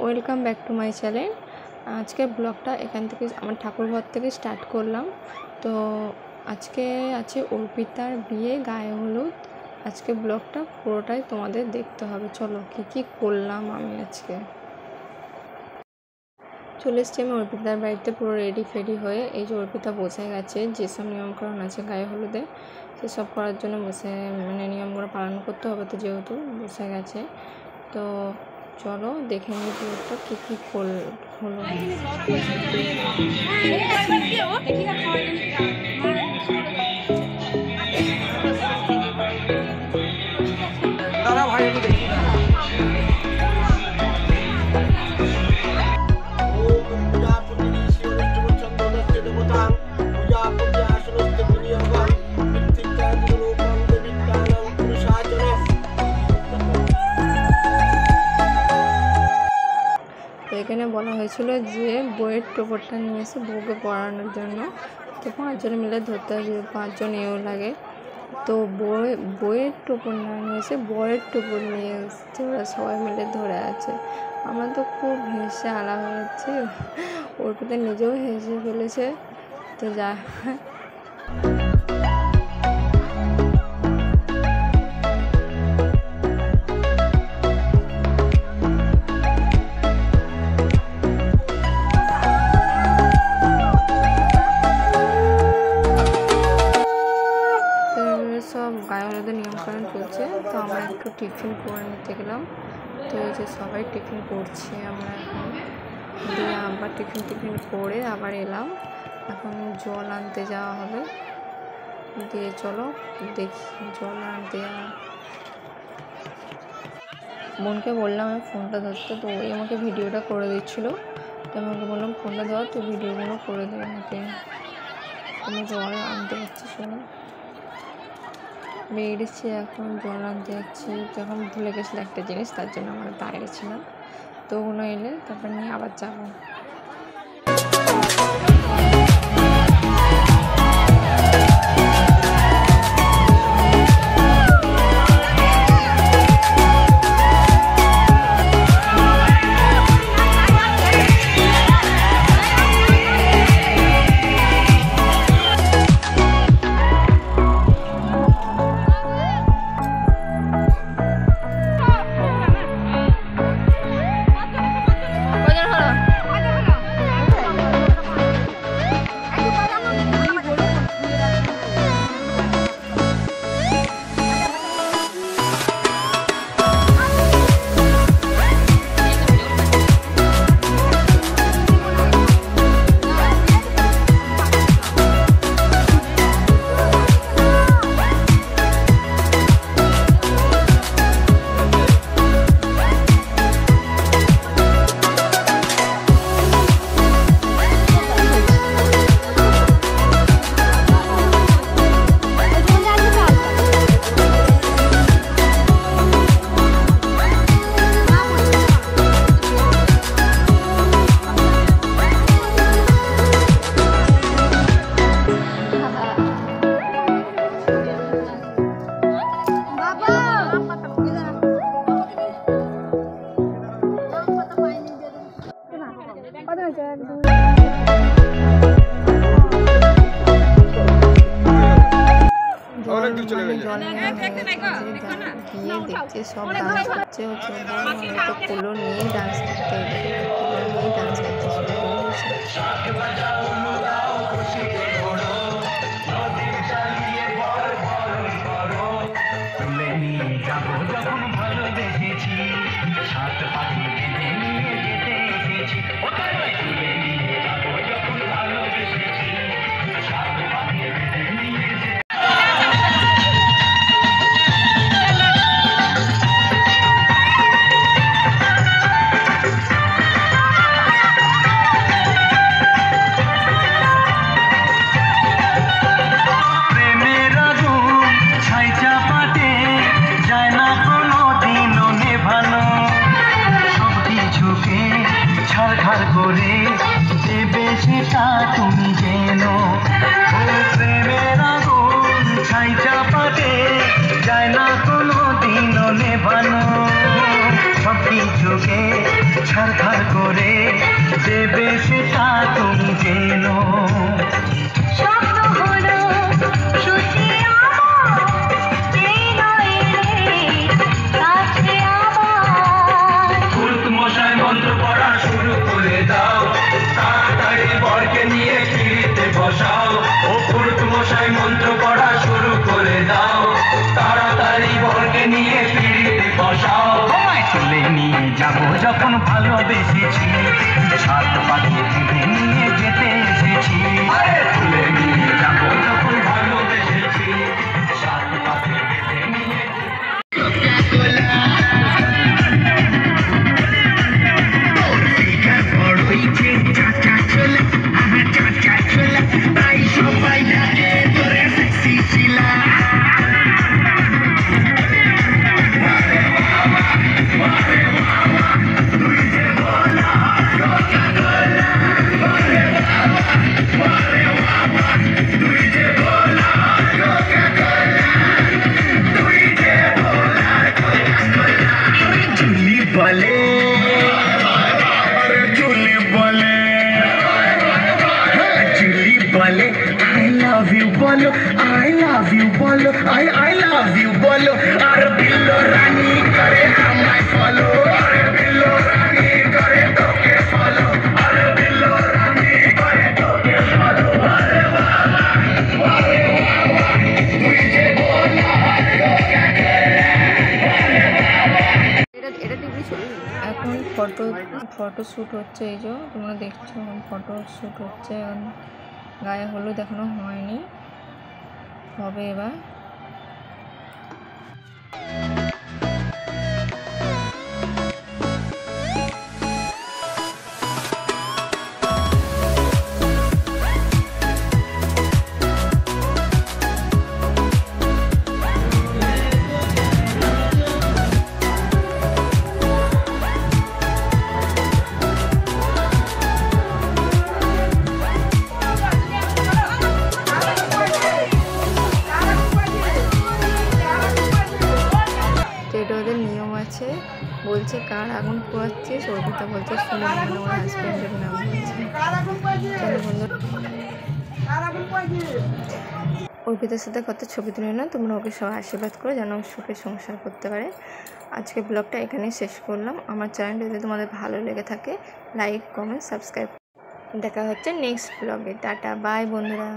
Welcome back to my channel. আজকের ব্লগটা এখান থেকে আমার ঠাকুরঘর থেকে স্টার্ট করলাম। তো আজকে আছে অর্পিতার বিয়ে, গায়ে হলুদ। আজকে ব্লগটা পুরোটাই তোমাদের দেখতে হবে। চলো কী করলাম আমি আজকে। চলে এসছি আমি অর্পিতার বাড়িতে পুরো রেডি ফেডি হয়ে। এই যে অর্পিতা বসে গেছে, যেসব নিয়মকরণ আছে গায়ে হলুদে সেসব করার জন্য বসে, নিয়মগুলো পালন করতে হবে, তো যেহেতু বসে গেছে। তো চলো দেখে নিই পুরোটা কী হলো। এখানে বলা হয়েছিল যে বইয়ের টোপরটা নিয়ে এসে বউকে পড়ানোর জন্য। তো 5 জন মিলে ধরতে হবে, 5 জন এও লাগে। তো বইয়ের টোপর না নিয়ে এসে বইয়ের টোপর নিয়ে এসছে, ওরা সবাই মিলে ধরে আছে। আমার তো খুব হেসে আলা হয়েছে, ওর প্রতি নিজেও হেসে ফেলেছে। তো যা সব গায়ে হলুদের নিয়মকানুন চলছে। তো আমরা একটু টিফিন করে নিতে গেলাম। তো এই যে সবাই টিফিন করছি, আমরা এখন দিয়ে আবার টিফিন করে আবার এলাম। এখন জল আনতে যাওয়া হবে, দিয়ে চলো দেখি জল আনতে যাওয়া। বোনকে বললাম আমি ফোনটা ধরতে, তো ওই আমাকে ভিডিওটা করে দিচ্ছিলো। তো আমাকে বললাম ফোনটা ধর, তো ভিডিওগুলো করে দেবে আমাকে। আমি জল আনতে যাচ্ছি, শোনো বেরিয়েছি এখন জল আনতে যাচ্ছি। যখন ভুলে গেছিলো একটা জিনিস, তার জন্য আমরা দাঁড়িয়ে ছিলাম। তো ওগুলো এলে তারপর নিয়ে আবার যাবো। দেখছি সব ডান্স হচ্ছে, তো কুলো নিয়ে ডান্স করতে শুরু করেছে। बोलो I love you बोलो I love you बोलो अरे बिल्लो रानी करे हमाय फॉलो अरे बिल्लो रानी करे तो के फॉलो अरे बिल्लो रानी करे तो के फॉलो अरे बाबा तुझे बोला तो क्या करे अरे बाबा এটা টিভি এখন ফটো শ্যুট হচ্ছে। এই যে তোমরা দেখছো এখন ফটো শ্যুট হচ্ছে। এখন গায়ে হলুদ এখনো হয়নি, হবে এবার। এটা ওদের নিয়ম আছে, বলছে কার আগুন পোয়াচ্ছিস, অর্পিতা বলছে সুমন, মানে আমার হাজব্যান্ডের নাম বলছে। চলো বন্ধু, অর্পিতার সাথে কত ছবি তুলে না, তোমরা ওকে সব আশীর্বাদ করো যেন সুখে সংসার করতে পারে। আজকে ব্লগটা এখানেই শেষ করলাম। আমার চ্যানেলটা যদি তোমাদের ভালো লেগে থাকে লাইক কমেন্ট সাবস্ক্রাইব। দেখা হচ্ছে নেক্সট ব্লগে। টাটা বাই বন্ধুরা।